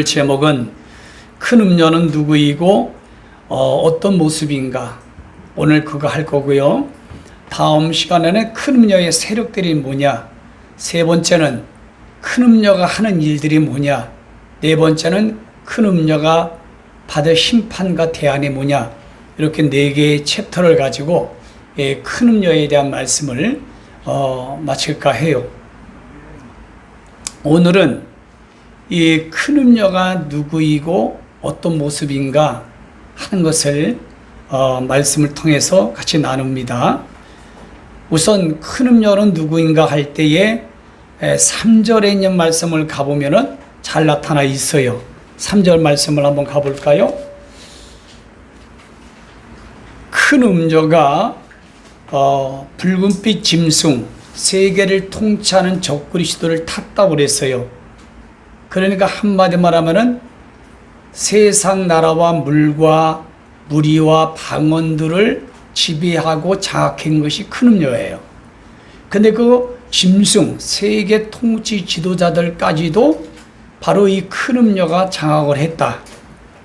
제목은 큰 음녀는 누구이고 어떤 모습인가, 오늘 그거 할 거고요. 다음 시간에는 큰 음녀의 세력들이 뭐냐, 세 번째는 큰 음녀가 하는 일들이 뭐냐, 네 번째는 큰 음녀가 받을 심판과 대안이 뭐냐, 이렇게 네 개의 챕터를 가지고 큰 음녀에 대한 말씀을 마칠까 해요. 오늘은 이 큰 음녀가 누구이고 어떤 모습인가 하는 것을 말씀을 통해서 같이 나눕니다. 우선 큰 음녀는 누구인가 할 때에 3절에 있는 말씀을 가보면은 잘 나타나 있어요. 3절 말씀을 한번 가볼까요? 큰 음녀가 붉은빛 짐승 세계를 통치하는 적그리스도를 탔다고 그랬어요. 그러니까 한마디 말하면은 세상 나라와 물과 무리와 방언들을 지배하고 장악한 것이 큰 음녀예요. 근데 그 짐승 세계 통치 지도자들까지도 바로 이 큰 음녀가 장악을 했다,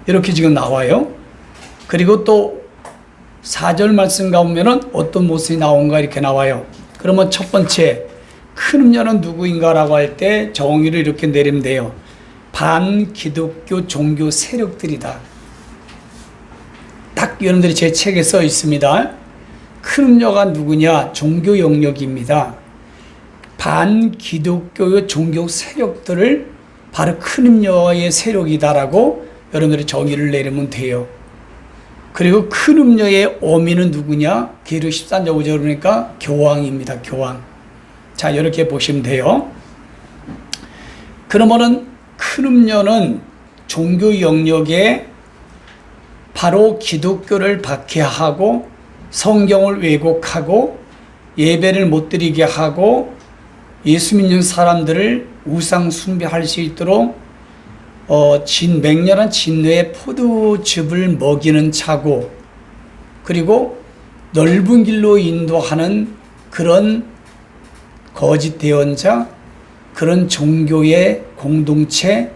이렇게 지금 나와요. 그리고 또 4절 말씀 가보면은 어떤 모습이 나온가 이렇게 나와요. 그러면 첫 번째 큰 음녀는 누구인가라고 할 때 정의를 이렇게 내리면 돼요. 반기독교 종교 세력들이다. 딱 여러분들이 제 책에 써 있습니다. 큰 음녀가 누구냐? 종교 영역입니다. 반기독교의 종교 세력들을 바로 큰 음녀의 세력이다라고 여러분들이 정의를 내리면 돼요. 그리고 큰 음녀의 어미는 누구냐? 계류 13장 5절 그러니까 교황입니다. 교황. 자, 이렇게 보시면 돼요. 그러면은 큰 음녀는 종교 영역에 바로 기독교를 박해하고 성경을 왜곡하고 예배를 못 드리게 하고 예수 믿는 사람들을 우상 숭배할 수 있도록 맹렬한 진노의 포도즙을 먹이는 자고, 그리고 넓은 길로 인도하는 그런 거짓 대언자, 그런 종교의 공동체,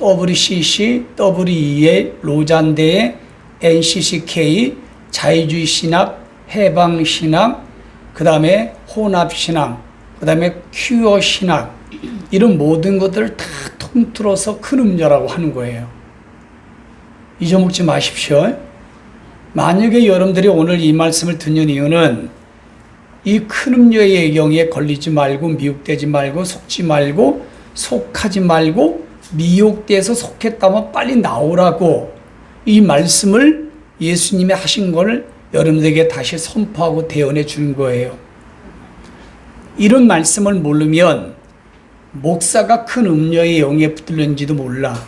WCC, WEA, 로잔대의 NCCK, 자유주의 신학, 해방 신학, 그 다음에 혼합 신학, 그 다음에 큐어 신학, 이런 모든 것들을 다 통틀어서 큰 음녀라고 하는 거예요. 잊어먹지 마십시오. 만약에 여러분들이 오늘 이 말씀을 듣는 이유는 이 큰 음녀의 영에 걸리지 말고 미혹되지 말고 속지 말고 속하지 말고, 미혹돼서 속했다면 빨리 나오라고 이 말씀을 예수님이 하신 걸 여러분들에게 다시 선포하고 대언해 준 거예요. 이런 말씀을 모르면 목사가 큰 음녀의 영에 붙들는지도 몰라.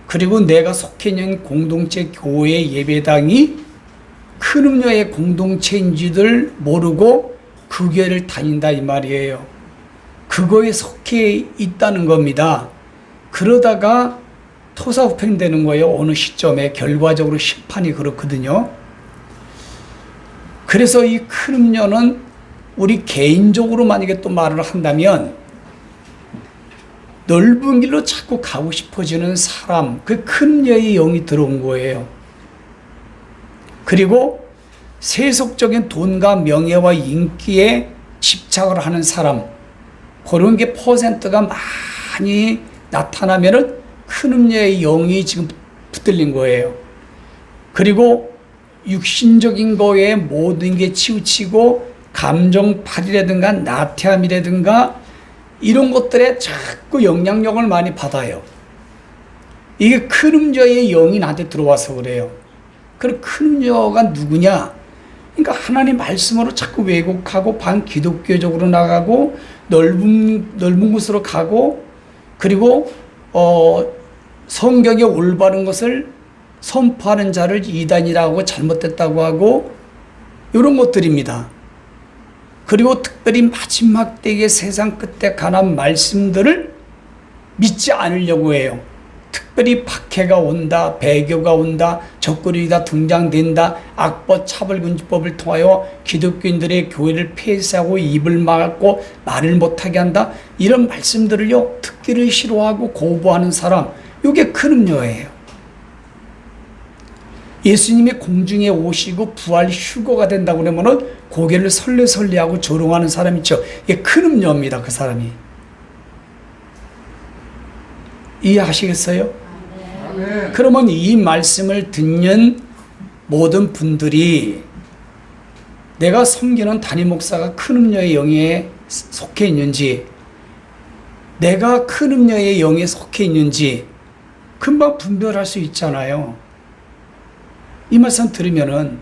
그리고 내가 속해 있는 공동체 교회 예배당이 큰 음녀의 공동체인지를 모르고 그 교회를 다닌다 이 말이에요. 그거에 속해 있다는 겁니다. 그러다가 토사구팽되는 거예요. 어느 시점에 결과적으로 심판이 그렇거든요. 그래서 이 큰 음녀는 우리 개인적으로 만약에 또 말을 한다면 넓은 길로 자꾸 가고 싶어지는 사람, 그 큰 음녀의 영이 들어온 거예요. 그리고 세속적인 돈과 명예와 인기에 집착을 하는 사람, 그런 게 퍼센트가 많이 나타나면은 큰 음녀의 영이 지금 붙들린 거예요. 그리고 육신적인 거에 모든 게 치우치고 감정팔이라든가 나태함이라든가 이런 것들에 자꾸 영향력을 많이 받아요. 이게 큰 음녀의 영이 나한테 들어와서 그래요. 그럼 큰 음녀가 누구냐? 그러니까 하나님 말씀으로 자꾸 왜곡하고 반기독교적으로 나가고 넓은 곳으로 가고, 그리고 성경의 올바른 것을 선포하는 자를 이단이라고 잘못됐다고 하고 이런 것들입니다. 그리고 특별히 마지막 때의 세상 끝에 관한 말씀들을 믿지 않으려고 해요. 특별히 박해가 온다, 배교가 온다, 적그리스도가 등장된다, 악법 차별금지법을 통하여 기독교인들의 교회를 폐쇄하고 입을 막고 말을 못하게 한다, 이런 말씀들을요 듣기를 싫어하고 거부하는 사람, 이게 큰 음료예요. 예수님이 공중에 오시고 부활 휴거가 된다고 그러면은 고개를 설레설레하고 조롱하는 사람 있죠. 이게 큰 음료입니다. 그 사람이. 이해하시겠어요? 아멘. 그러면 이 말씀을 듣는 모든 분들이 내가 섬기는 담임 목사가 큰 음료의 영에 속해 있는지, 내가 큰 음료의 영에 속해 있는지 금방 분별할 수 있잖아요. 이 말씀 들으면은,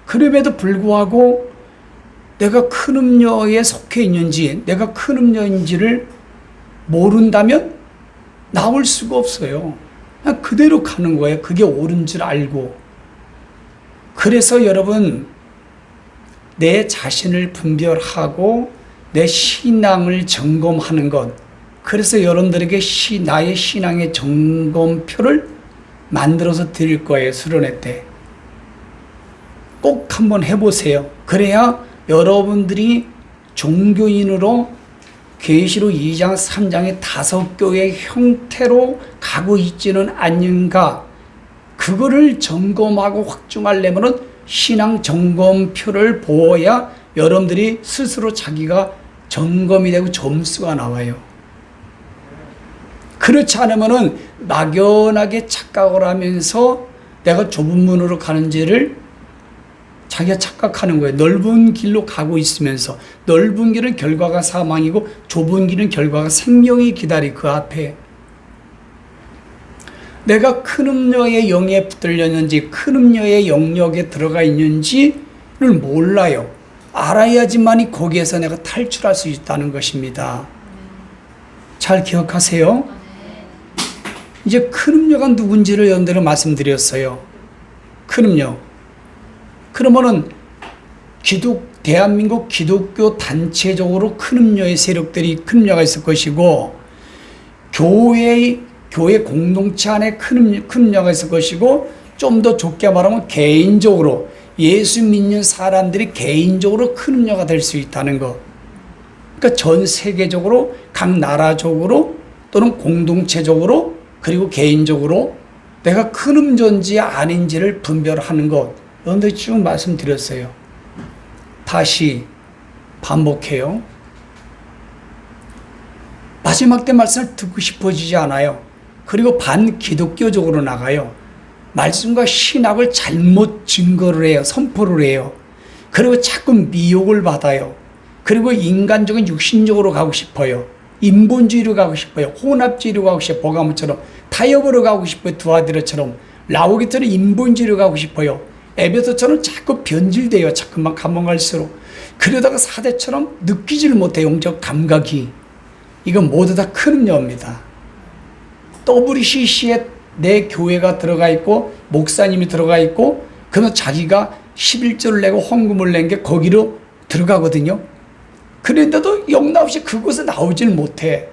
그럼에도 불구하고 내가 큰 음료에 속해 있는지, 내가 큰 음료인지를 모른다면 나올 수가 없어요. 그냥 그대로 가는 거예요. 그게 옳은 줄 알고. 그래서 여러분, 내 자신을 분별하고 내 신앙을 점검하는 것, 그래서 여러분들에게 나의 신앙의 점검표를 만들어서 드릴 거예요. 수련회 때. 꼭 한번 해보세요. 그래야 여러분들이 종교인으로 계시록 2장 3장의 5교의 형태로 가고 있지는 않는가, 그거를 점검하고 확증하려면 신앙 점검표를 보아야 여러분들이 스스로 자기가 점검이 되고 점수가 나와요. 그렇지 않으면 막연하게 착각을 하면서 내가 좁은 문으로 가는지를 자기가 착각하는 거예요. 넓은 길로 가고 있으면서, 넓은 길은 결과가 사망이고 좁은 길은 결과가 생명이 기다리 그 앞에. 내가 큰 음료의 영에 붙들렸는지, 큰 음료의 영역에 들어가 있는지를 몰라요. 알아야지만이 거기에서 내가 탈출할 수 있다는 것입니다. 잘 기억하세요. 이제 큰 음료가 누군지를 여러분들은 말씀드렸어요. 큰 음료. 그러면은 대한민국 기독교 단체적으로 큰 음료의 세력들이, 큰 음료가 있을 것이고, 교회 공동체 안에 큰 음료가 있을 것이고, 좀 더 좁게 말하면 개인적으로, 예수 믿는 사람들이 개인적으로 큰 음료가 될 수 있다는 것. 그러니까 전 세계적으로, 각 나라적으로, 또는 공동체적으로, 그리고 개인적으로 내가 큰 음료인지 아닌지를 분별하는 것. 여러분들 쭉 말씀드렸어요. 다시 반복해요. 마지막 때 말씀을 듣고 싶어지지 않아요. 그리고 반기독교적으로 나가요. 말씀과 신학을 잘못 증거를 해요. 선포를 해요. 그리고 자꾸 미혹을 받아요. 그리고 인간적인 육신적으로 가고 싶어요. 인본주의로 가고 싶어요. 혼합주의로 가고 싶어요. 버가모처럼. 타협으로 가고 싶어요. 두아디르처럼. 라오기처럼 인본주의로 가고 싶어요. 에베소처럼 자꾸 변질돼요. 자꾸만 가면 갈수록. 그러다가 사대처럼 느끼지를 못해요. 영적 감각이. 이건 모두 다 큰 음료입니다. WCC에 내 교회가 들어가 있고 목사님이 들어가 있고, 그러면 자기가 11조를 내고 헌금을 낸 게 거기로 들어가거든요. 그런데도 영락없이 그곳에 나오질 못해.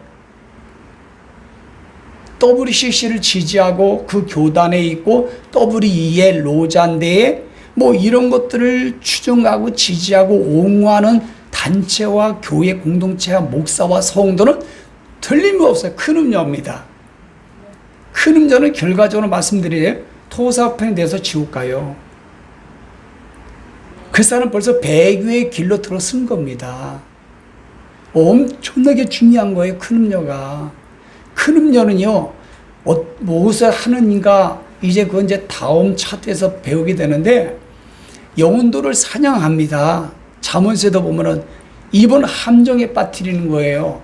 WCC를 지지하고 그 교단에 있고 WE의 로잔대에 뭐 이런 것들을 추종하고 지지하고 옹호하는 단체와 교회 공동체와 목사와 성도는 틀림없어요. 큰 음료입니다. 큰 음료는 결과적으로 말씀드려요. 토사편에 대해서 지옥 가요. 그 사람 벌써 배교의 길로 들어선 겁니다. 엄청나게 중요한 거예요. 큰 음료가. 큰 음료는요, 무엇을 하는가, 이제 그건 이제 다음 차트에서 배우게 되는데, 영혼도를 사냥합니다. 잠언서에도 보면은 이번 함정에 빠뜨리는 거예요.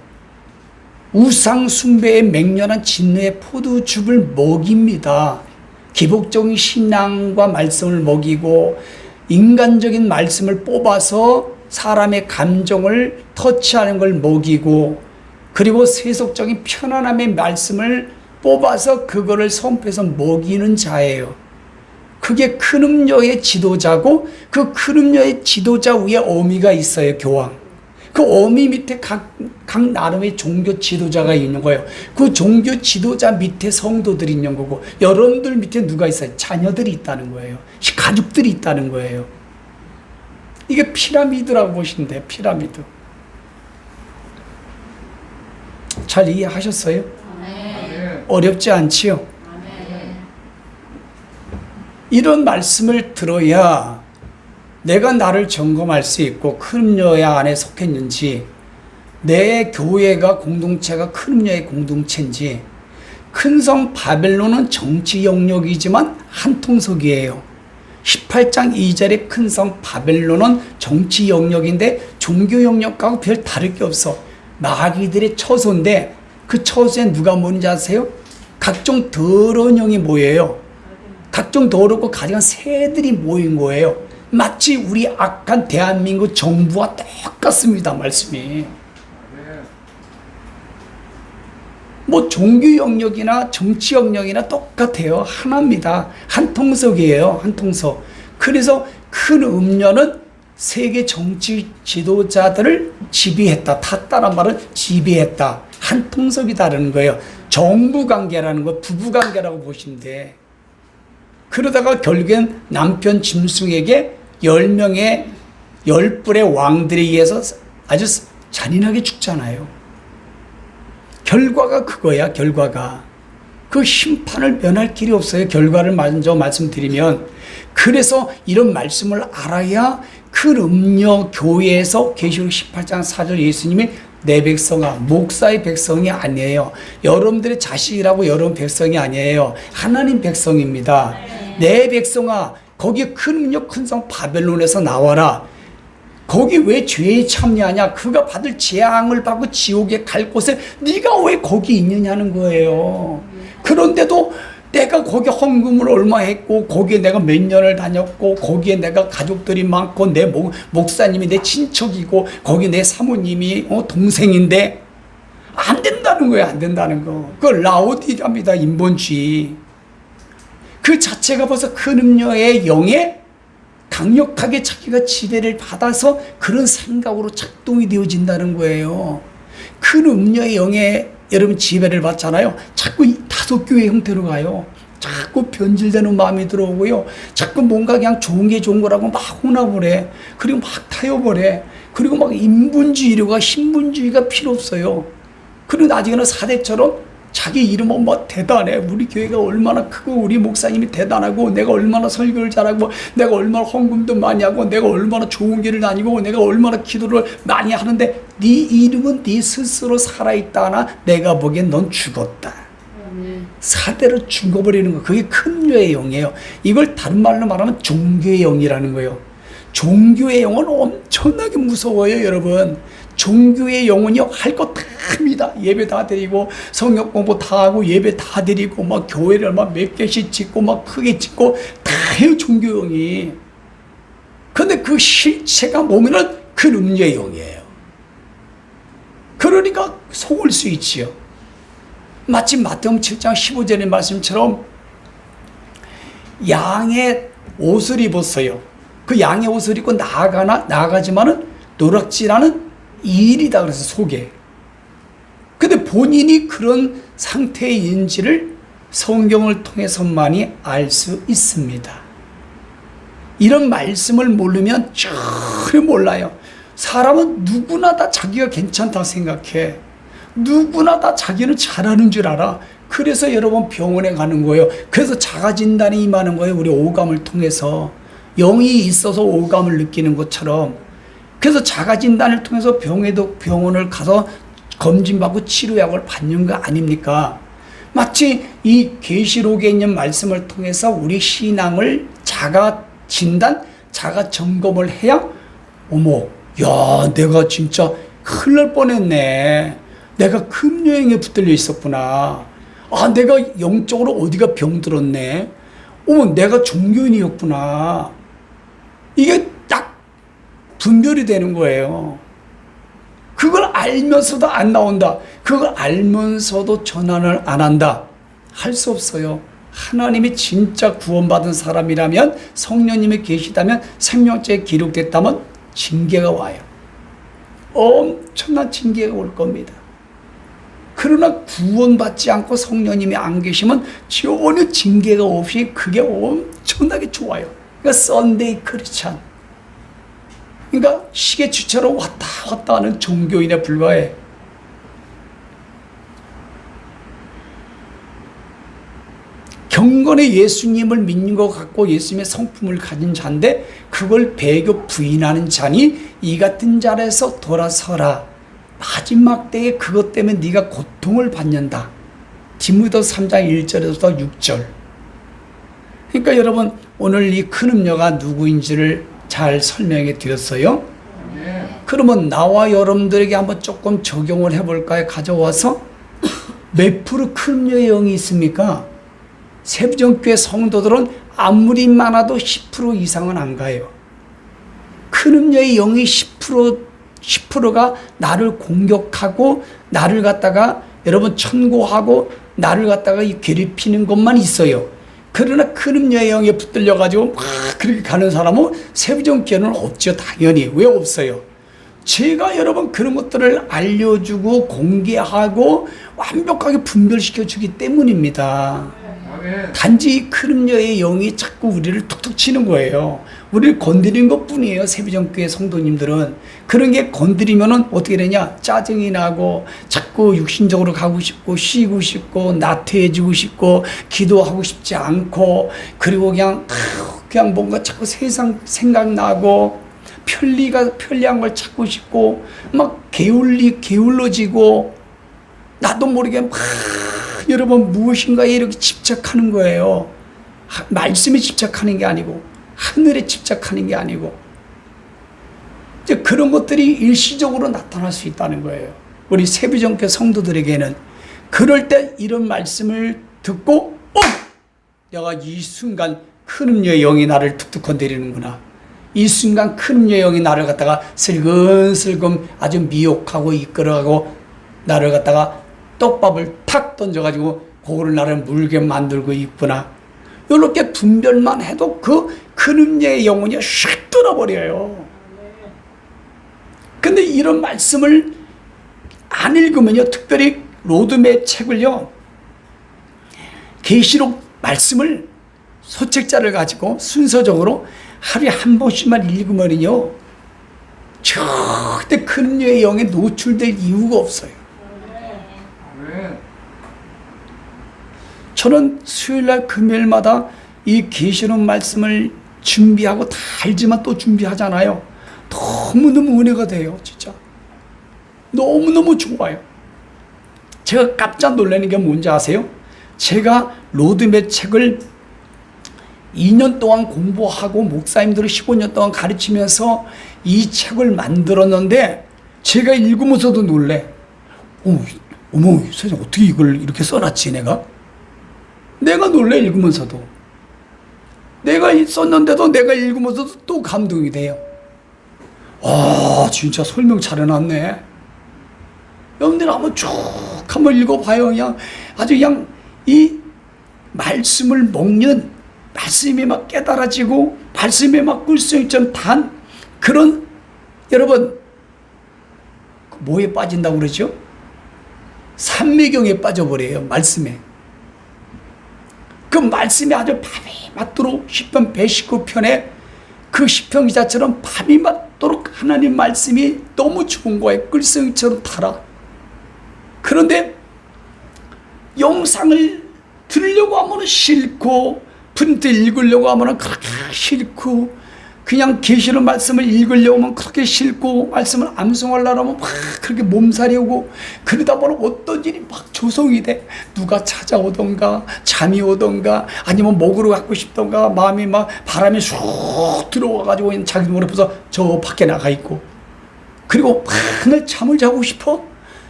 우상 숭배에 맹렬한 진노의 포도즙을 먹입니다. 기복적인 신앙과 말씀을 먹이고, 인간적인 말씀을 뽑아서 사람의 감정을 터치하는 걸 먹이고, 그리고 세속적인 편안함의 말씀을 뽑아서 그거를 선포해서 먹이는 자예요. 그게 큰 음료의 지도자고, 그 큰 음료의 지도자 위에 어미가 있어요. 교황. 그 어미 밑에 각 나름의 종교 지도자가 있는 거예요. 그 종교 지도자 밑에 성도들이 있는 거고, 여러분들 밑에 누가 있어요? 자녀들이 있다는 거예요. 가족들이 있다는 거예요. 이게 피라미드라고 보시면 돼요. 피라미드. 잘 이해하셨어요? 어렵지 않지요? 이런 말씀을 들어야 내가 나를 점검할 수 있고 큰 음녀의 안에 속했는지, 내 교회가 공동체가 큰 음녀의 공동체인지. 큰 성 바벨론은 정치 영역이지만 한통속이에요. 18장 2절의 큰 성 바벨론은 정치 영역인데 종교 영역하고 별 다를 게 없어. 마귀들의 처소인데 그 처소에 누가 모는지 아세요? 각종 더러운 영이 모여요. 각종 더럽고 가증한 새들이 모인 거예요. 마치 우리 악한 대한민국 정부와 똑같습니다. 말씀이. 뭐 종교 영역이나 정치 영역이나 똑같아요. 하나입니다. 한 통속이에요. 한 통속. 그래서 큰 음녀는 세계 정치 지도자들을 지배했다. 탔다란 말은 지배했다. 한 통속이다라는 거예요. 정부 관계라는 거, 부부 관계라고 보시면 돼. 그러다가 결국엔 남편 짐승에게 10명의 10뿔의 왕들에 의해서 아주 잔인하게 죽잖아요. 결과가 그거야. 결과가. 그 심판을 면할 길이 없어요. 결과를 먼저 말씀드리면. 그래서 이런 말씀을 알아야 큰 음녀 교회에서 계시록 18장 4절 예수님이 내 백성아, 목사의 백성이 아니에요. 여러분들의 자식이라고 여러분 백성이 아니에요. 하나님 백성입니다. 내 백성아, 거기 큰 음녀 큰 성 바벨론에서 나와라. 거기 왜 죄에 참여하냐? 그가 받을 재앙을 받고 지옥에 갈 곳에 네가 왜 거기 있느냐는 거예요. 그런데도 내가 거기 헌금을 얼마 했고, 거기에 내가 몇 년을 다녔고, 거기에 내가 가족들이 많고, 내 목사님이 내 친척이고, 거기 내 사모님이 동생인데 안 된다는 거예요. 안 된다는 거. 그 라오디가입니다. 인본주의. 그 자체가 벌써 큰 음녀의 영에 강력하게 자기가 지배를 받아서 그런 생각으로 작동이 되어진다는 거예요. 큰 음녀의 영에 여러분 지배를 받잖아요. 자꾸 다속교회 형태로 가요. 자꾸 변질되는 마음이 들어오고요. 자꾸 뭔가 그냥 좋은 게 좋은 거라고 막 혼합을 그리고 막 타협을 그리고 막 인본주의가 신분주의가 필요 없어요. 그리고 나중에는 사대처럼 자기 이름은 뭐 대단해. 우리 교회가 얼마나 크고 우리 목사님이 대단하고 내가 얼마나 설교를 잘하고 내가 얼마나 헌금도 많이 하고 내가 얼마나 좋은 길을 다니고 내가 얼마나 기도를 많이 하는데 네 이름은 네 스스로 살아있다 하나 내가 보기엔 넌 죽었다. 사대로 죽어버리는 거. 그게 큰 류의 영이에요. 이걸 다른 말로 말하면 종교의 영이라는 거예요. 종교의 영은 엄청나게 무서워요, 여러분. 종교의 영은요, 할 거 다 합니다. 예배 다 드리고, 성경 공부 다 하고, 예배 다 드리고, 막 교회를 막 몇 개씩 짓고, 막 크게 짓고, 다 해요, 종교 영이. 근데 그 실체가 뭐면은 큰 음료의 영이에요. 그러니까 속을 수 있지요. 마치 마태복음 7장 15절의 말씀처럼 양의 옷을 입었어요. 그 양의 옷을 입고 나아가지만은 노랗지라는 일이다 그래서 속에. 근데 본인이 그런 상태인지를 성경을 통해서만이 알 수 있습니다. 이런 말씀을 모르면 전혀 몰라요. 사람은 누구나 다 자기가 괜찮다 생각해. 누구나 다 자기는 잘하는 줄 알아. 그래서 여러분 병원에 가는 거예요. 그래서 자가진단이 임하는 거예요. 우리 오감을 통해서. 영이 있어서 오감을 느끼는 것처럼. 그래서 자가진단을 통해서 병원을 가서 검진받고 치료약을 받는 거 아닙니까? 마치 이 계시록에 있는 말씀을 통해서 우리 신앙을 자가진단, 자가점검을 해야 어머, 야, 내가 진짜 큰일 날 뻔했네. 내가 금요행에 붙들려 있었구나. 아, 내가 영적으로 어디가 병들었네. 어머, 내가 종교인이었구나. 이게 딱 분별이 되는 거예요. 그걸 알면서도 안 나온다. 그걸 알면서도 전환을 안 한다. 할 수 없어요. 하나님이 진짜 구원받은 사람이라면, 성령님이 계시다면, 생명책에 기록됐다면 징계가 와요. 엄청난 징계가 올 겁니다. 그러나 구원받지 않고 성령님이 안 계시면 전혀 징계가 없이 그게 엄청나게 좋아요. 그러니까 썬데이 크리스찬. 그러니까 시계추처럼 왔다 갔다 하는 종교인에 불과해. 경건의 예수님을 믿는 것 같고 예수님의 성품을 가진 자인데 그걸 배교 부인하는 자니 이 같은 자리에서 돌아서라. 마지막 때에 그것 때문에 네가 고통을 받는다. 디모데 3장 1절에서 6절. 그러니까 여러분 오늘 이 큰 음녀가 누구인지를 잘 설명해 드렸어요. 그러면 나와 여러분들에게 한번 조금 적용을 해볼까요? 가져와서 몇 프로 큰 음녀의 영이 있습니까? 세부정교회 성도들은 아무리 많아도 10% 이상은 안 가요. 큰 음녀의 영이 10%가 나를 공격하고 나를 갖다가 여러분 천고하고 나를 갖다가 괴롭히는 것만 있어요. 그러나 큰 음녀의 영에 붙들려 가지고 막 그렇게 가는 사람은 세부정교회는 없죠. 당연히. 왜 없어요? 제가 여러분 그런 것들을 알려주고 공개하고 완벽하게 분별시켜 주기 때문입니다. 단지 큰 음녀의 영이 자꾸 우리를 툭툭 치는 거예요. 우리를 건드리는 것 뿐이에요. 세부정교회 성도님들은. 그런 게 건드리면은 어떻게 되냐? 짜증이 나고 자꾸 육신적으로 가고 싶고 쉬고 싶고 나태해지고 싶고 기도하고 싶지 않고 그리고 그냥 뭔가 자꾸 세상 생각나고 편리한 걸 찾고 싶고 막 게을러지고 나도 모르게 막 여러분 무엇인가에 이렇게 집착하는 거예요. 말씀에 집착하는 게 아니고 하늘에 집착하는 게 아니고 이제 그런 것들이 일시적으로 나타날 수 있다는 거예요. 우리 세부정교회 성도들에게는 그럴 때 이런 말씀을 듣고 내가 이 순간 큰 음녀의 영이 나를 툭툭 건드리는구나. 이 순간 큰 음녀의 영이 나를 갖다가 슬금슬금 아주 미혹하고 이끌어가고 나를 갖다가 떡밥을 탁 던져가지고 그거를 나를 물게 만들고 있구나. 이렇게 분별만 해도 그 큰 음녀의 영혼이 샥 떠나버려요. 근데 이런 말씀을 안 읽으면요, 특별히 로드맵 책을요, 계시록 말씀을 소책자를 가지고 순서적으로 하루에 한 번씩만 읽으면요, 절대 큰 음녀의 영에 노출될 이유가 없어요. 저는 수요일날 금요일마다 이 계시록 말씀을 준비하고 다 알지만 또 준비하잖아요. 너무너무 은혜가 돼요. 진짜 너무너무 좋아요. 제가 깜짝 놀라는 게 뭔지 아세요? 제가 로드맵 책을 2년 동안 공부하고 목사님들을 15년 동안 가르치면서 이 책을 만들었는데 제가 읽으면서도 놀래. 어머 선생님 어떻게 이걸 이렇게 써놨지 내가 놀래. 읽으면서도 내가 썼는데도 내가 읽으면서도 또 감동이 돼요. 진짜 설명 잘 해놨네. 여러분들 한번 읽어봐요. 그냥 아주 그냥 이 말씀을 먹는, 말씀이 막 깨달아지고 말씀에 막 꿀성이처럼 단 그런, 여러분 뭐에 빠진다고 그러죠? 삼매경에 빠져버려요. 말씀에. 그 말씀이 아주 밤이 맞도록 시편 119편에 그 시편 기자처럼 밤이 맞도록 하나님 말씀이 너무 좋은 거예요. 끌성이처럼 달아. 그런데 영상을 들으려고 하면 싫고 프린트 읽으려고 하면 그렇게 싫고 그냥 계시록 말씀을 읽으려고 하면 그렇게 싫고 말씀을 암송하려고 하면 막 그렇게 몸살이 오고 그러다 보면 어떤 일이 막 조성이 돼. 누가 찾아오던가 잠이 오던가 아니면 먹으러 가고 싶던가 마음이 막 바람이 쑥 들어와가지고 자기 눈 앞에서 저 밖에 나가 있고 그리고 맨날 잠을 자고 싶어.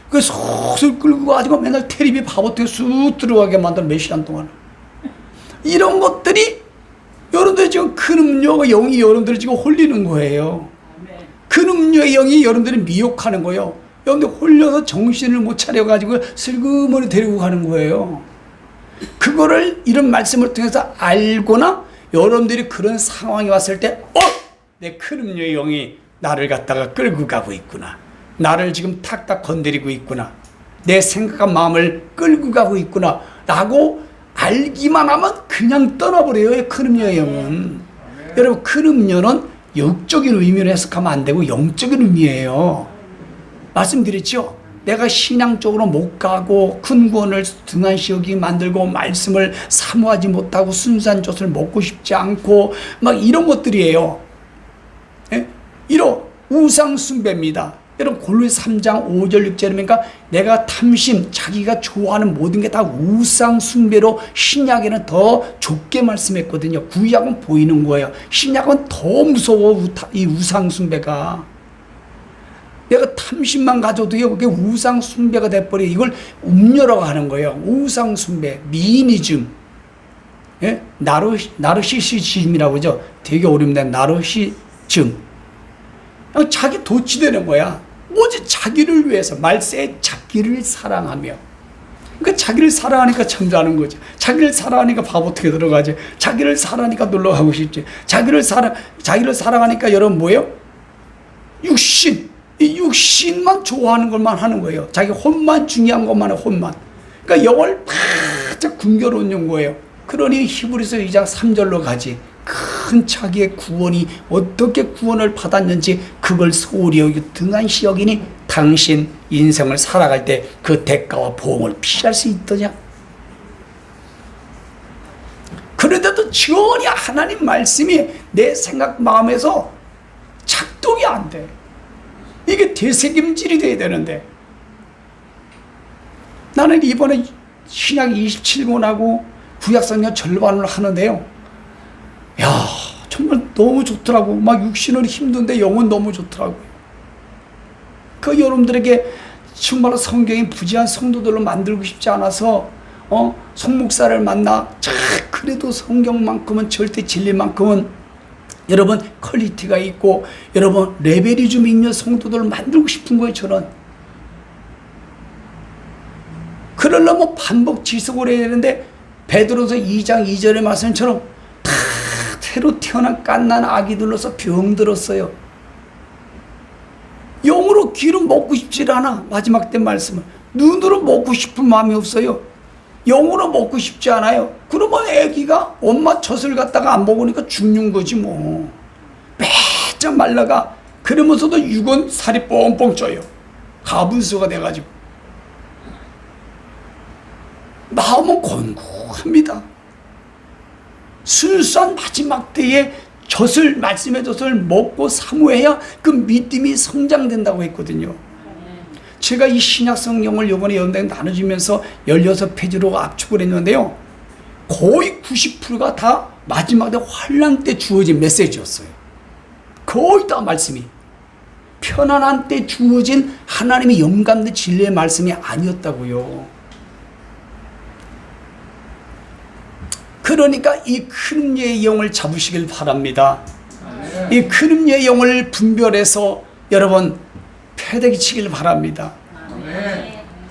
그 소설 끌고 가지고 맨날 텔레비 바보뜨게 쑥 들어가게 만든 몇 시간 동안 이런 것들이 여러분들 지금 큰 음료가 영이 여러분들을 지금 홀리는 거예요. 큰 음료의 영이 여러분들을 미혹하는 거예요. 여러분들 홀려서 정신을 못 차려가지고 슬그머니 데리고 가는 거예요. 그거를 이런 말씀을 통해서 알거나 여러분들이 그런 상황이 왔을 때 내 큰 음료의 영이 나를 갖다가 끌고 가고 있구나. 나를 지금 탁탁 건드리고 있구나. 내 생각과 마음을 끌고 가고 있구나 라고 알기만 하면 그냥 떠나버려요. 큰 음료의 영은. 여러분 큰 음료는 영적인 의미로 해석하면 안 되고 영적인 의미예요. 말씀드렸죠? 내가 신앙적으로 못 가고 큰 구원을 등한시 여기 만들고 말씀을 사모하지 못하고 순수한 젖을 먹고 싶지 않고 막 이런 것들이에요. 예? 이런 우상 숭배입니다. 여러분 골로새 3장 5절 6절이니까 내가 탐심 자기가 좋아하는 모든 게 다 우상 숭배로 신약에는 더 좁게 말씀했거든요. 구약은 보이는 거예요. 신약은 더 무서워 이 우상 숭배가. 내가 탐심만 가져도요 그게 우상 숭배가 돼버려. 이걸 음료라고 하는 거예요. 우상 숭배, 미니즘, 예? 나르시시즘이라고 하죠. 되게 어렵네. 나르시즘. 자기 도취되는 거야. 오직 자기를 위해서 말세에 자기를 사랑하며. 그러니까 자기를 사랑하니까 잠자는 거지. 자기를 사랑하니까 밥 어떻게 들어가지. 자기를 사랑하니까 놀러 가고 싶지. 자기를 사랑하니까 여러분 뭐예요? 육신. 이 육신만 좋아하는 것만 하는 거예요. 자기 혼만 중요한 것만 해, 혼만. 그러니까 영을 바짝 굶겨놓는 거예요. 그러니 히브리서 2장 3절로 가지. 큰 자기의 구원이 어떻게 구원을 받았는지 그걸 소홀히 여기고 등한시 여기니 당신 인생을 살아갈 때 그 대가와 보응을 피할 수 있더냐? 그런데도 전혀 하나님 말씀이 내 생각 마음에서 작동이 안 돼. 이게 되새김질이 돼야 되는데 나는 이번에 신약 27권하고 구약성경 절반을 하는데요. 야, 정말 너무 좋더라고. 막 육신은 힘든데 영은 너무 좋더라고요. 그 여러분들에게 정말 성경이 부지한 성도들로 만들고 싶지 않아서 송목사를 만나 그래도 성경만큼은 절대 진리만큼은 여러분 퀄리티가 있고 여러분 레벨이 좀 있는 성도들을 만들고 싶은 거예요. 저는 그러려면 반복 지속을 해야 되는데 베드로서 2장 2절의 말씀처럼 다 새로 태어난 갓난 아기들로서 병들었어요. 영으로 귀로 먹고 싶질 않아. 마지막 때 말씀은 눈으로 먹고 싶은 마음이 없어요. 영으로 먹고 싶지 않아요. 그러면 애기가 엄마 젖을 갖다가 안 먹으니까 죽는 거지 뭐. 빼짝 말라가. 그러면서도 육은 살이 뻥뻥 쪄요. 가분수가 돼가지고. 마음은 건강합니다. 순수한 마지막 때에 젖을, 말씀의 젖을 먹고 사모해야 그 믿음이 성장된다고 했거든요. 제가 이 신약 성경을 이번에 연대 나눠주면서 16페이지로 압축을 했는데요. 거의 90%가 다 마지막에 환난 때 주어진 메시지였어요. 거의 다 말씀이. 편안한 때 주어진 하나님의 영감된 진리의 말씀이 아니었다고요. 그러니까 이 큰 음료의 영을 잡으시길 바랍니다. 이 큰 음료의 영을 분별해서 여러분 패대기 치길 바랍니다.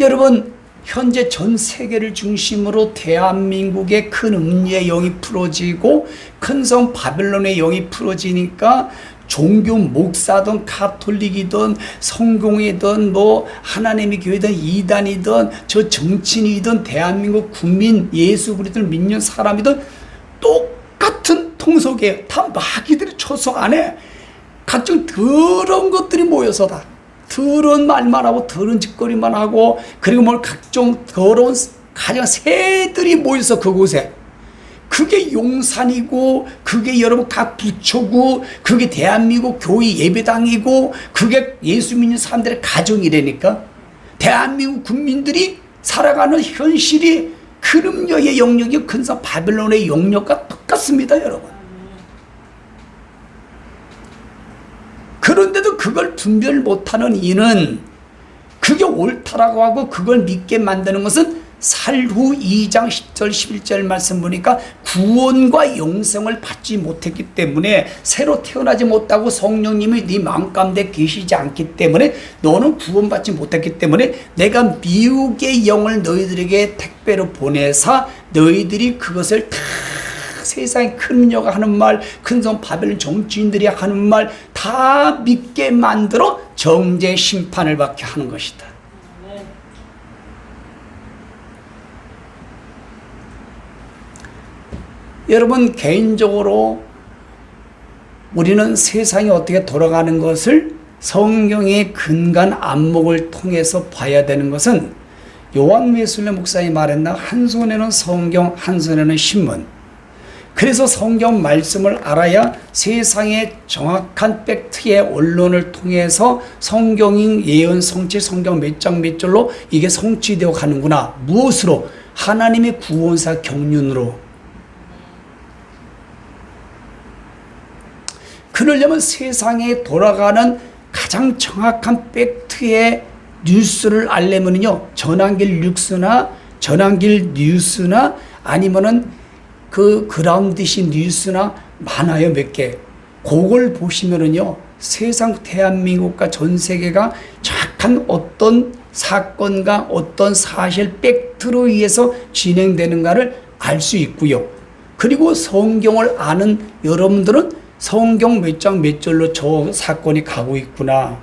여러분 현재 전 세계를 중심으로 대한민국의 큰 음료의 영이 풀어지고 큰 성 바벨론의 영이 풀어지니까 종교 목사든 가톨릭이든 성공이든 뭐 하나님의 교회든 이단이든 저 정치인이든 대한민국 국민 예수 그리스도를 믿는 사람이든 똑같은 통속이에요. 다 마귀들이 초속 안에 각종 더러운 것들이 모여서 다 더러운 말만 하고 더러운 짓거리만 하고 그리고 뭘 각종 더러운 가장 새들이 모여서 그곳에 그게 용산이고 그게 여러분 각 부처고 그게 대한민국 교회 예배당이고 그게 예수 믿는 사람들의 가정이라니까. 대한민국 국민들이 살아가는 현실이 크름녀의 영역이 근성 바벨론의 영역과 똑같습니다. 여러분. 그런데도 그걸 분별 못하는 이는 그게 옳다라고 하고 그걸 믿게 만드는 것은 살후 2장 10절 11절 말씀 보니까 구원과 영생을 받지 못했기 때문에 새로 태어나지 못하고 성령님이 네 마음 가운데 계시지 않기 때문에 너는 구원받지 못했기 때문에 내가 미혹의 영을 너희들에게 택배로 보내사 너희들이 그것을 다 세상의 큰 녀가 하는 말, 큰성 바벨론 정치인들이 하는 말 다 믿게 만들어 정죄 심판을 받게 하는 것이다. 여러분 개인적으로 우리는 세상이 어떻게 돌아가는 것을 성경의 근간 안목을 통해서 봐야 되는 것은 요한 웨슬리 목사님이 말했나, 한 손에는 성경, 한 손에는 신문. 그래서 성경 말씀을 알아야 세상의 정확한 팩트의 언론을 통해서 성경인 예언 성취, 성경 몇 장 몇 절로 이게 성취되어 가는구나. 무엇으로? 하나님의 구원사 경륜으로. 그러려면 세상에 돌아가는 가장 정확한 팩트의 뉴스를 알려면요, 전환길 뉴스나 아니면은 그 그라운드신 뉴스나 많아요, 몇 개. 그걸 보시면은요, 세상 대한민국과 전 세계가 정확한 어떤 사건과 어떤 사실 팩트로 의해서 진행되는가를 알 수 있고요. 그리고 성경을 아는 여러분들은 성경 몇 장 몇 절로 저 사건이 가고 있구나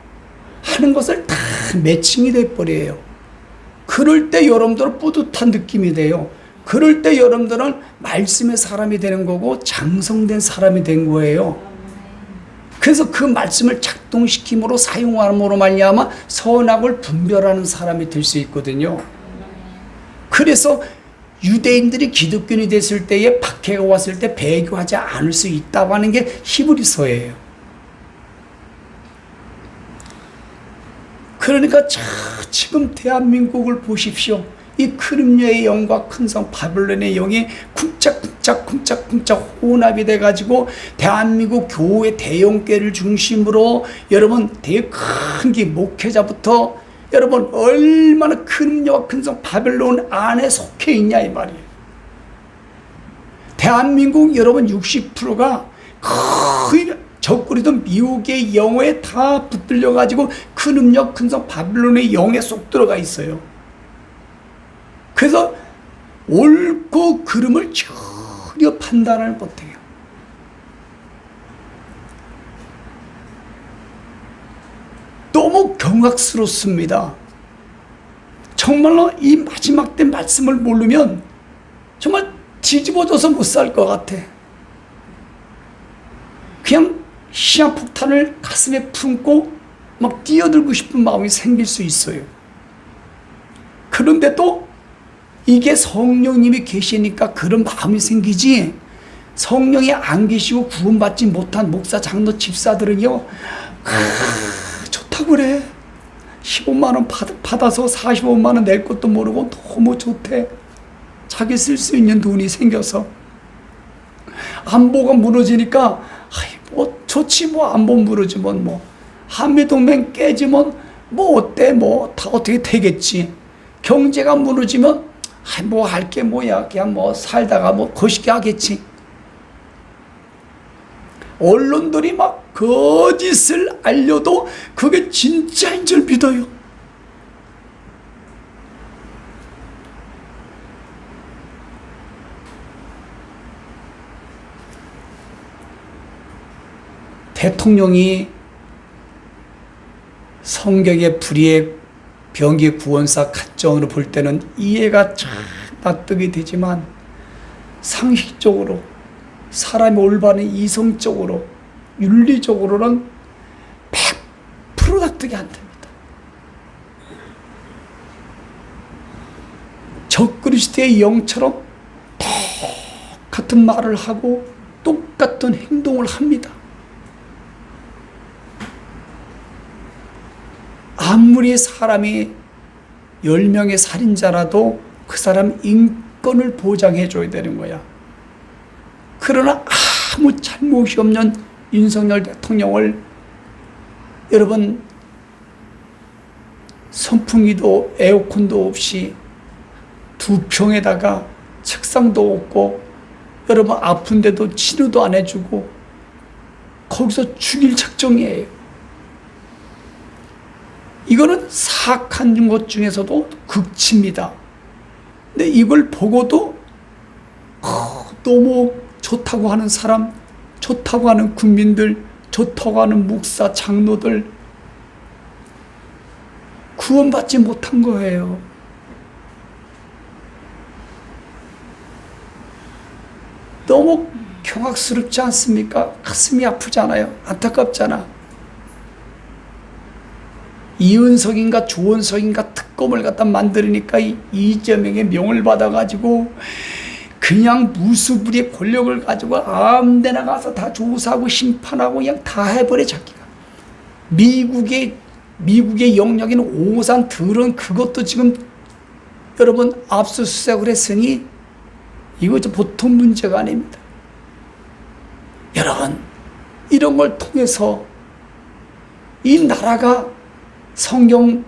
하는 것을 다 매칭이 돼버려요. 그럴 때 여러분들은 뿌듯한 느낌이 돼요. 그럴 때 여러분들은 말씀의 사람이 되는 거고 장성된 사람이 된 거예요. 그래서 그 말씀을 작동시킴으로 사용함으로 말미암아 선악을 분별하는 사람이 될 수 있거든요. 그래서 유대인들이 기독교인이 됐을 때에 박해가 왔을 때 배교하지 않을 수 있다고 하는 게 히브리서예요. 그러니까 지금 대한민국을 보십시오. 이 크림녀의 영과 큰 성 바벨론의 영이 쿵짝쿵짝 혼합이 돼가지고 대한민국 교회 대형교회를 중심으로 여러분 되게 큰 게 목회자부터 여러분 얼마나 크림녀와 큰 성 바벨론 안에 속해 있냐 이 말이에요. 대한민국 여러분 60%가 거의 적그리던 미국의 영어에 다 붙들려가지고 크림녀 큰 성 바벨론의 영에 쏙 들어가 있어요. 그래서 옳고 그름을 전혀 판단을 못해요. 너무 경악스럽습니다. 정말로 이 마지막 때 말씀을 모르면 정말 뒤집어져서 못 살 것 같아. 그냥 시한폭탄을 가슴에 품고 막 뛰어들고 싶은 마음이 생길 수 있어요. 그런데도 이게 성령님이 계시니까 그런 마음이 생기지, 성령이 안 계시고 구원받지 못한 목사, 장로, 집사들은요, 좋다고 그래. 15만 원 받아서 45만 원 낼 것도 모르고 너무 좋대. 자기 쓸 수 있는 돈이 생겨서. 안보가 무너지니까 뭐 좋지, 뭐 안보 무너지면 뭐 한미동맹 깨지면 뭐 어때, 뭐 다 어떻게 되겠지. 경제가 무너지면 뭐 할 게 뭐야, 그냥 뭐 살다가 뭐 거시기 하겠지. 언론들이 막 거짓을 알려도 그게 진짜인 줄 믿어요. 대통령이 성경의 불의의 병기 구원사 가정으로 볼 때는 이해가 잘 납득이 되지만 상식적으로, 사람이 올바른 이성적으로, 윤리적으로는 100% 납득이 안 됩니다. 적그리스도의 영처럼 똑같은 말을 하고 똑같은 행동을 합니다. 아무리 사람이 10명의 살인자라도 그 사람 인권을 보장해 줘야 되는 거야. 그러나 아무 잘못이 없는 윤석열 대통령을 여러분 선풍기도 에어컨도 없이 두 평에다가 책상도 없고 여러분 아픈데도 치료도 안 해주고 거기서 죽일 작정이에요. 이거는 사악한 것 중에서도 극치입니다. 근데 이걸 보고도 너무 좋다고 하는 사람, 좋다고 하는 국민들, 좋다고 하는 목사, 장로들 구원받지 못한 거예요. 너무 경악스럽지 않습니까? 가슴이 아프잖아요. 안타깝잖아. 이은석인가 조은석인가 특검을 갖다 만들으니까 이재명의 명을 받아가지고 그냥 무수부리의 권력을 가지고 아무데나 가서 다 조사하고 심판하고 그냥 다 해버려 자기가. 미국의 영역에는 오산 들은 그것도 지금 여러분 압수수색을 했으니 이거 보통 문제가 아닙니다. 여러분 이런 걸 통해서 이 나라가 성경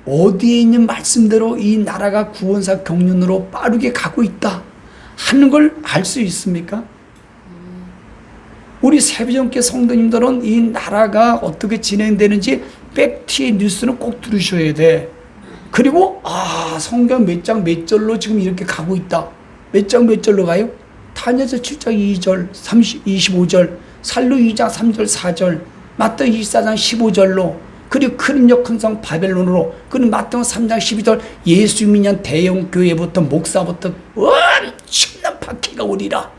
어디에 있는 말씀대로 이 나라가 구원사 경륜으로 빠르게 가고 있다 하는 걸 알 수 있습니까? 우리 새벽교회 성도님들은 이 나라가 어떻게 진행되는지 팩트의 뉴스는 꼭 들으셔야 돼. 그리고 성경 몇 장 몇 절로 지금 이렇게 가고 있다. 몇 장 몇 절로 가요? 다니엘서 7장 2절 25절 살루 2장 3절 4절 마태복음 24장 15절로 그리고 큰역 큰성 바벨론으로 그리고 마태복음 3장 12절 예수 믿는 대형 교회부터 목사부터 엄청난 박해가 오리라.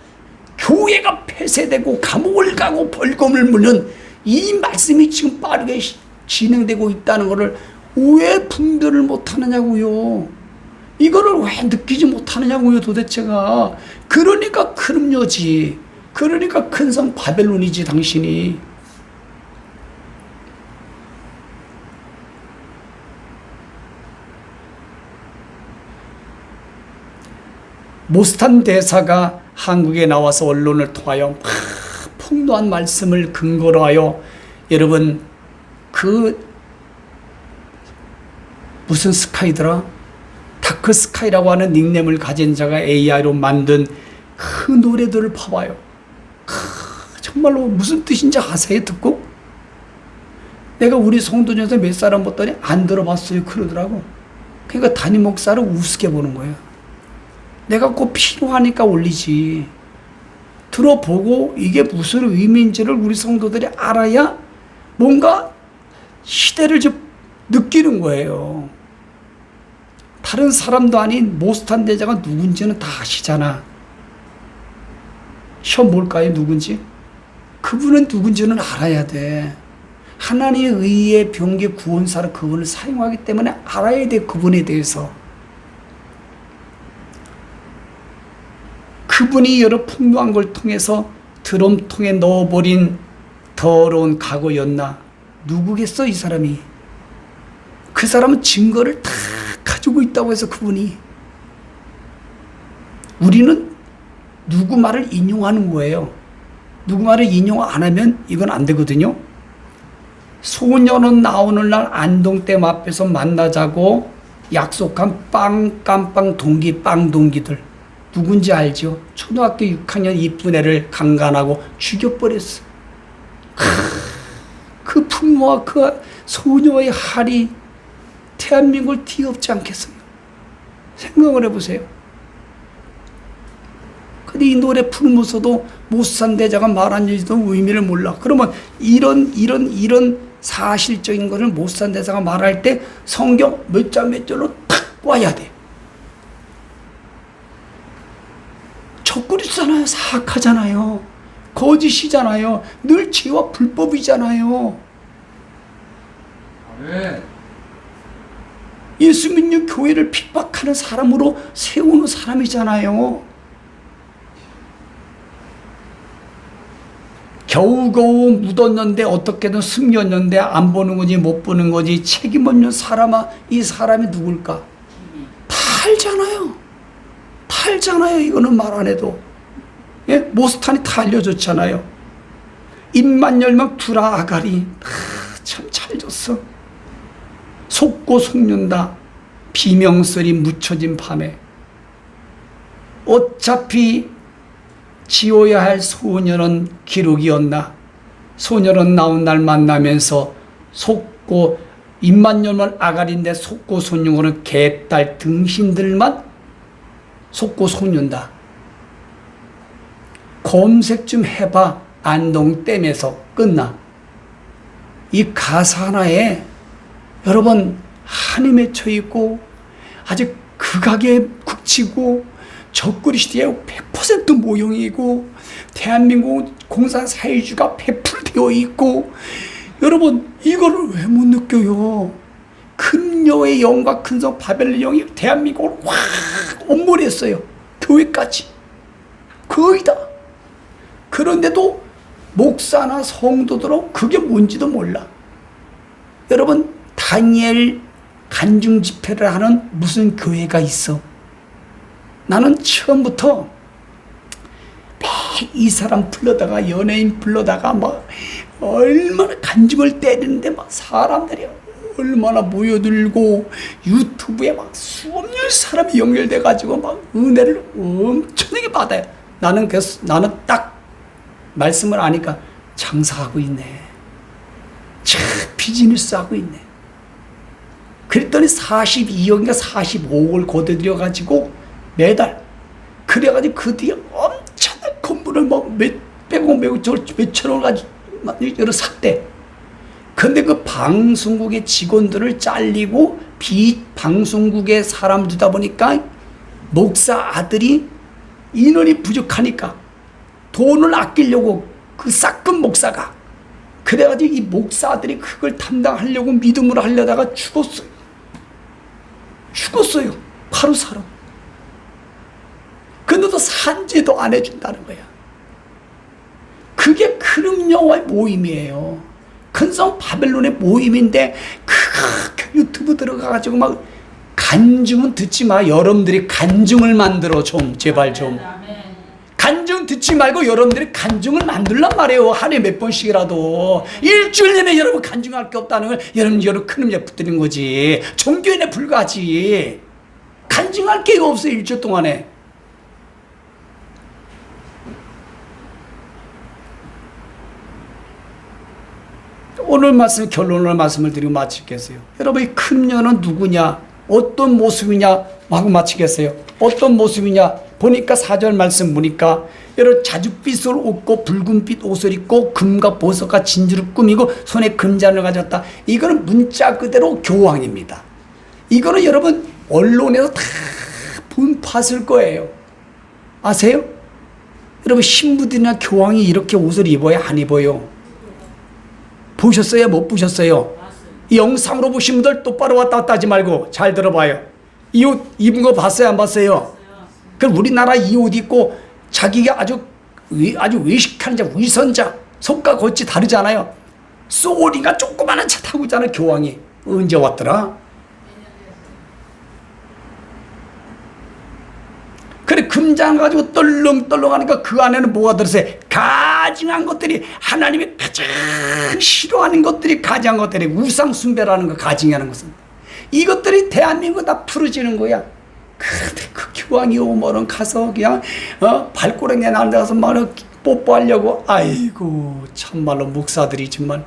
교회가 폐쇄되고 감옥을 가고 벌금을 물는 이 말씀이 지금 빠르게 진행되고 있다는 것을 왜 분별을 못하느냐고요. 이거를 왜 느끼지 못하느냐고요 도대체가. 그러니까 크름녀지. 그러니까 큰성 바벨론이지 당신이. 모스탄 대사가 한국에 나와서 언론을 통하여 폭로한 말씀을 근거로 하여 여러분 무슨 스카이더라? 다크 스카이라고 하는 닉네임을 가진 자가 AI로 만든 그 노래들을 봐봐요. 정말로 무슨 뜻인지 아세요? 듣고? 내가 우리 성도 중에서 몇 사람 봤더니 안 들어봤어요 그러더라고. 그러니까 담임 목사를 우습게 보는 거예요. 내가 꼭 필요하니까 올리지. 들어보고 이게 무슨 의미인지를 우리 성도들이 알아야 뭔가 시대를 좀 느끼는 거예요. 다른 사람도 아닌 모스탄 대자가 누군지는 다 아시잖아. 시험 뭘까요? 누군지? 그분은 누군지는 알아야 돼. 하나님의 의의 병기 구원사로 그분을 사용하기 때문에 알아야 돼. 그분에 대해서. 그분이 여러 풍부한 걸 통해서 드럼통에 넣어버린 더러운 과거였나? 누구겠어 이 사람이? 그 사람은 증거를 다 가지고 있다고 해서 그분이. 우리는 누구 말을 인용하는 거예요. 누구 말을 인용 안 하면 이건 안 되거든요. 소녀는 나오는 날 안동댐 앞에서 만나자고 약속한 빵깜빵 동기 빵동기들 누군지 알죠? 초등학교 6학년 이쁜 애를 강간하고 죽여버렸어. 그 부모와 그 소녀의 할이 대한민국을 뒤엎지 않겠어요? 생각을 해보세요. 근데 이 노래 부르면서도 못산 대자가 말한지도 의미를 몰라. 그러면 이런 사실적인 것을 못산 대자가 말할 때 성경 몇 장 몇 절로 탁 와야 돼. 적그리스잖아요. 사악하잖아요. 거짓이잖아요. 늘 죄와 불법이잖아요. 아멘. 예수 믿는 교회를 핍박하는 사람으로 세우는 사람이잖아요. 겨우겨우 묻었는데 어떻게든 숨겼는데 안 보는 거지 못 보는 거지 책임 없는 사람아. 이 사람이 누굴까? 다 알잖아요. 다 알잖아요. 이거는 말 안 해도. 예? 모스탄이 다 알려줬잖아요. 입만 열면 두라 아가리. 참 잘 줬어. 속고 속는다. 비명소리 묻혀진 밤에. 어차피 지어야 할 소녀는 기록이었나. 소녀는 나온 날 만나면서 속고 입만 열면 아가리인데 속고 속는 거는 개딸 등신들만 속고 속는다. 검색 좀 해봐. 안동댐에서 끝나. 이 가사 하나에 여러분 한이 맺혀 있고 아주 극악에 국치고 적그리스도의 100% 모형이고 대한민국 공산 사회주의가 배풀되어 있고 여러분 이거를 왜 못 느껴요? 금요의 영과 큰성 바벨론 영이 대한민국을 확 엄몰했어요. 교회까지 거의 다. 그런데도 목사나 성도들은 그게 뭔지도 몰라. 여러분 다니엘 간증 집회를 하는 무슨 교회가 있어? 나는 처음부터 이 사람 불러다가 연예인 불러다가 막 얼마나 간증을 때리는데 막 사람들이 얼마나 모여들고 유튜브에 막 수없는 사람이 연결돼 가지고 막 은혜를 엄청나게 받아요. 나는 딱 말씀을 하니까 장사하고 있네. 참 비즈니스 하고 있네. 그랬더니 42억인가 45억을 거둬들여 가지고 매달 그래가지고 그 뒤에 엄청난 건물을 뭐 몇백억 몇천억을 가지고 여러 샀대. 근데 그 방송국의 직원들을 잘리고 방송국의 사람 주다 보니까 목사 아들이 인원이 부족하니까 돈을 아끼려고 그 싹큰 목사가 그래가지고 이 목사들이 그걸 담당하려고 믿음으로 하려다가 죽었어요. 바로 사람. 근데도 산재도 안 해준다는 거야. 그게 크름여호와의 모임이에요. 큰성 바벨론의 모임인데 그 유튜브 들어가가지고 막 간증은 듣지 마. 여러분들이 간증을 만들어 좀 제발 좀. 간증 듣지 말고 여러분들이 간증을 만들란 말이에요. 하루에 몇 번씩이라도. 일주일 내내 여러분 간증할 게 없다는 걸 여러분 큰음에 붙드는 거지. 종교인에 불과하지. 간증할 게 없어요. 일주일 동안에. 오늘 결론을 말씀을 드리고 마치겠어요. 여러분 이 큰녀는 누구냐? 어떤 모습이냐? 하고 마치겠어요. 어떤 모습이냐? 보니까 4절 말씀 보니까 여러분 자줏빛을 옷고 붉은빛 옷을 입고 금과 보석과 진주를 꾸미고 손에 금잔을 가졌다. 이거는 문자 그대로 교황입니다. 이거는 여러분 언론에서 다 분파했을 거예요. 아세요? 여러분 신부들이나 교황이 이렇게 옷을 입어야 안 입어요? 보셨어요? 못 보셨어요? 이 영상으로 보신 분들 똑바로 왔다 갔다 하지 말고 잘 들어봐요. 이 옷 입은 거 봤어요? 안 봤어요? 그럼 우리나라 이 옷 입고 자기가 아주 외식하는 자, 위선자, 속과 겉이 다르잖아요. 소리가 조그마한 차 타고 있잖아, 교황이. 언제 왔더라? 그래, 금장 가지고 떨렁떨렁 하니까 그 안에는 뭐가 들었어요? 가증한 것들이, 하나님이 가장 싫어하는 것들이 가증한 것들이, 우상 숭배라는 거, 가증하는 것은. 이것들이 대한민국 다 풀어지는 거야. 근데 그 교황이 오면은 가서 그냥 발꼬랭에 날려서 말을 뽀뽀하려고. 아이고 참말로 목사들이 정말.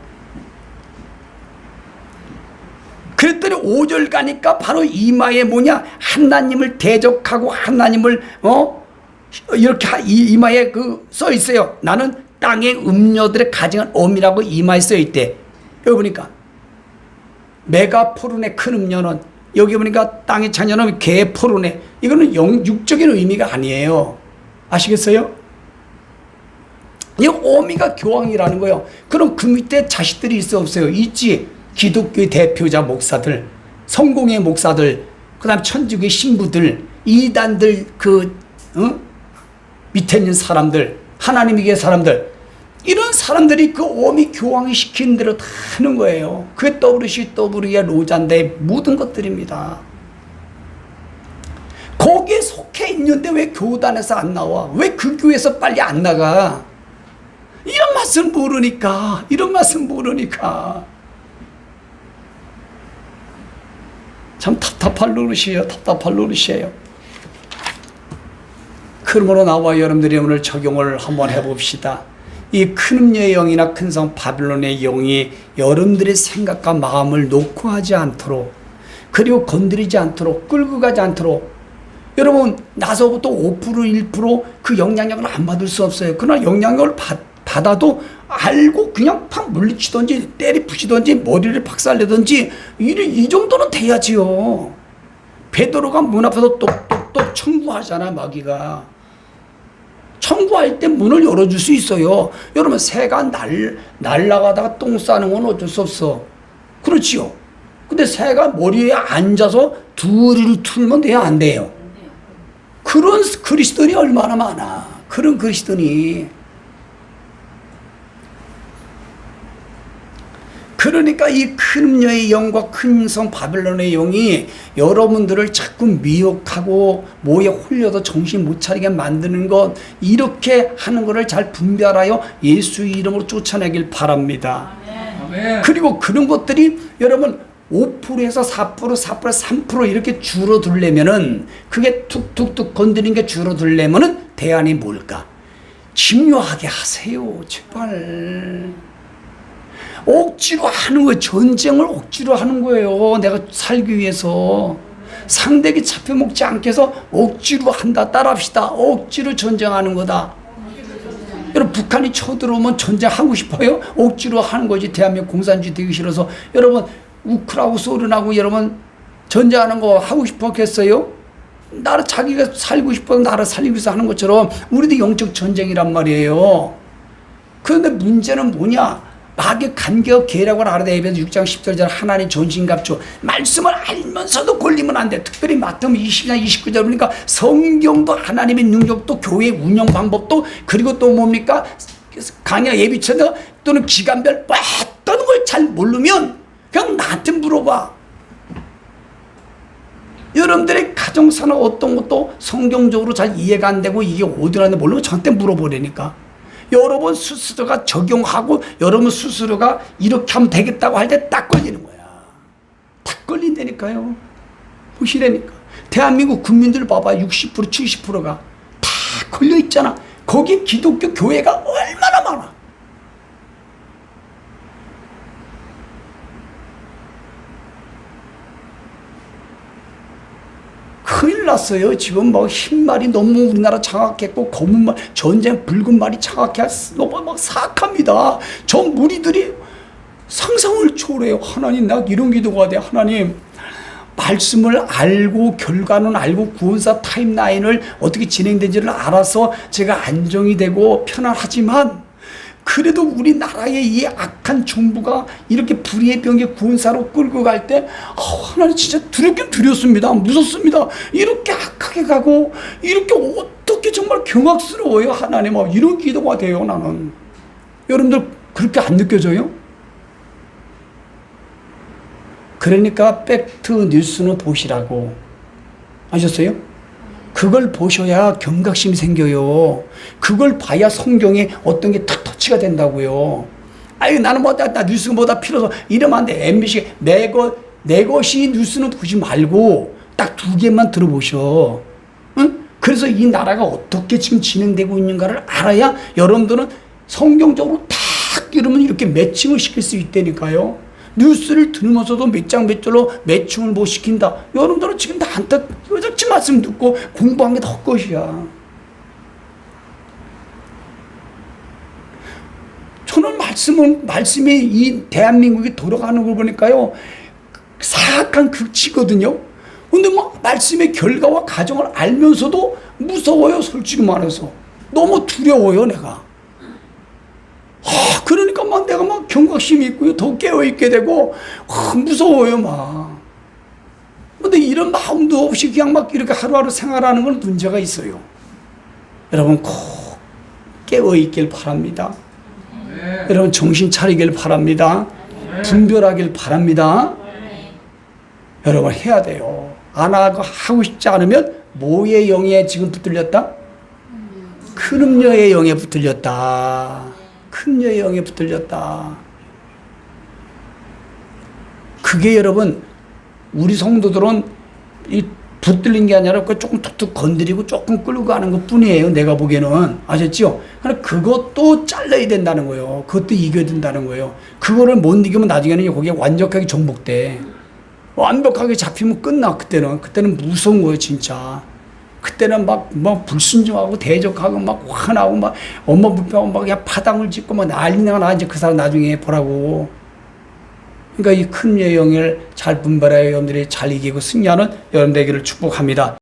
그랬더니 5절 가니까 바로 이마에 뭐냐, 하나님을 대적하고 하나님을 이렇게 이마에 그 써 있어요. 나는 땅의 음녀들의 가증한 엄이라고 이마에 써 있대. 여기 보니까 메가포른의 큰 음녀는, 여기 보니까 땅의 자녀는 개포르네. 이거는 육적인 의미가 아니에요. 아시겠어요? 이 어미가 교황이라는 거예요. 그럼 그 밑에 자식들이 있어 없어요? 있지. 기독교의 대표자 목사들, 성공의 목사들, 그 다음 천주교의 신부들, 이단들, 밑에 있는 사람들, 하나님에게 사람들, 이런 사람들이 그 어미 교황이 시키는 대로 다 하는 거예요. 그게 WCW의 로잔데의 모든 것들입니다. 거기에 속해 있는데 왜 교단에서 안 나와? 왜 그 교회에서 빨리 안 나가? 이런 맛을 모르니까. 참 답답할 노릇이에요. 그러므로 나와 여러분들이 오늘 적용을 한번 해봅시다. 이 큰 음녀의 영이나 큰성 바빌론의 영이 여러분들의 생각과 마음을 놓고 하지 않도록, 그리고 건드리지 않도록, 끌고 가지 않도록, 여러분 나서부터 5% 1% 그 영향력을 안 받을 수 없어요. 그러나 영향력을 받아도 알고 그냥 팍 물리치든지 때리 부시든지 머리를 박살내든지 이 정도는 돼야지요. 베드로가 문 앞에서 똑똑똑 청구하잖아. 마귀가 시도할 때 문을 열어줄 수 있어요. 여러분, 새가 날아가다가 똥 싸는 건 어쩔 수 없어. 그렇지요. 근데 새가 머리에 앉아서 두리를 틀면 돼요, 안 돼요? 그런 그리스도인이 얼마나 많아. 그런 그리스도인이. 그러니까 이 큰 음녀의 영과 큰 성 바벨론의 영이 여러분들을 자꾸 미혹하고 뭐에 홀려서 정신 못 차리게 만드는 것, 이렇게 하는 것을 잘 분별하여 예수 이름으로 쫓아내길 바랍니다. 아멘. 그리고 그런 것들이 여러분 5%에서 4%, 4%, 3% 이렇게 줄어들려면은, 그게 툭툭툭 건드리는 게 줄어들려면은 대안이 뭘까? 집요하게 하세요, 제발. 억지로 하는 거예요. 전쟁을 억지로 하는 거예요. 내가 살기 위해서. 상대에게 잡혀먹지 않게 해서 억지로 한다. 따라합시다. 억지로 전쟁하는 거다. 여러분, 북한이 쳐들어오면 전쟁하고 싶어요? 억지로 하는 거지. 대한민국 공산주의 되기 싫어서. 여러분, 우크라이나하고 소련하고 여러분 전쟁하는 거 하고 싶었겠어요? 나라, 자기가 살고 싶어서 나라 살리기 위해서 하는 것처럼 우리도 영적 전쟁이란 말이에요. 그런데 문제는 뭐냐? 마귀의 간격 계략을 알아야 돼. 에베소 6장 10절처럼 하나님 전신갑주 말씀을 알면서도 걸리면 안 돼. 특별히 마태복음 20장 29절 그러니까 성경도 하나님의 능력도 교회 운영 방법도, 그리고 또 뭡니까? 강야 예비처럼 또는 기간별 어떤 걸 잘 모르면 그냥 나한테 물어봐. 여러분들의 가정사나 어떤 것도 성경적으로 잘 이해가 안 되고 이게 어디라는지 모르면 저한테 물어보려니까. 여러분 스스로가 적용하고 여러분 스스로가 이렇게 하면 되겠다고 할 때 딱 걸리는 거야. 딱 걸린다니까요. 보시라니까. 대한민국 국민들 봐봐. 60%, 70%가 다 걸려 있잖아. 거기 기독교 교회가 얼마나 많아. 큰일 났어요. 지금 뭐 흰말이 너무 우리나라 장악했고 검은말, 전쟁 붉은 말이 장악해서 너무 막 사악합니다. 저 무리들이 상상을 초월해요. 하나님, 나 이런 기도가 돼. 하나님, 말씀을 알고 결과는 알고 구원사 타임라인을 어떻게 진행된지를 알아서 제가 안정이 되고 편안하지만, 그래도 우리나라의 이 악한 정부가 이렇게 불의의 병에 구원사로 끌고 갈 때 하나님 진짜 두렵긴 두렵습니다. 무섭습니다. 이렇게 악하게 가고 이렇게 어떻게 정말 경악스러워요. 하나님, 이런 기도가 돼요. 나는. 여러분들 그렇게 안 느껴져요? 그러니까 팩트 뉴스는 보시라고. 아셨어요? 그걸 보셔야 경각심이 생겨요. 그걸 봐야 성경에 어떤 게 탁 터치가 된다고요. 아유, 나는 나 뉴스보다 필요해서 이러면 안 돼. MBC 내 것이 뉴스는 보지 말고 딱 2개만 들어보셔. 응? 그래서 이 나라가 어떻게 지금 진행되고 있는가를 알아야 여러분들은 성경적으로 딱 이러면 이렇게 매칭을 시킬 수 있다니까요. 뉴스를 들으면서도 몇 장 몇 절로 매칭을 못 시킨다. 여러분들은 지금 나한테 어저께 말씀 듣고 공부한 게 다 헛것이야. 저는 말씀이 이 대한민국이 돌아가는 걸 보니까요, 사악한 극치거든요. 근데 말씀의 결과와 과정을 알면서도 무서워요. 솔직히 말해서 너무 두려워요. 내가. 그러니까 내가 경각심이 있고요. 더 깨어있게 되고, 무서워요, 근데 이런 마음도 없이 그냥 이렇게 하루하루 생활하는 건 문제가 있어요. 여러분 꼭 깨어있길 바랍니다. 네. 여러분 정신 차리길 바랍니다. 네. 분별하길 바랍니다. 네. 여러분 해야 돼요. 안 하고 싶지 않으면 뭐의 영에 지금 붙들렸다? 큰 음녀의 영에 붙들렸다. 큰 여의 영에 붙들렸다. 그게 여러분, 우리 성도들은 이 붙들린 게 아니라 조금 툭툭 건드리고 조금 끌고 가는 것 뿐이에요. 내가 보기에는. 아셨죠? 그러나 그것도 잘라야 된다는 거예요. 그것도 이겨야 된다는 거예요. 그거를 못 이기면 나중에는 거기에 완벽하게 정복돼. 완벽하게 잡히면 끝나. 그때는 무서운 거예요, 진짜. 그때는 불순종하고 대적하고 화나고 엄마 불평하고 그냥 파당을 짓고 난리가 나. 이제 그 사람 나중에 보라고. 그러니까 이 큰 영을 잘 분별하여 여러분들이 잘 이기고 승리하는 여러분 되기를 축복합니다.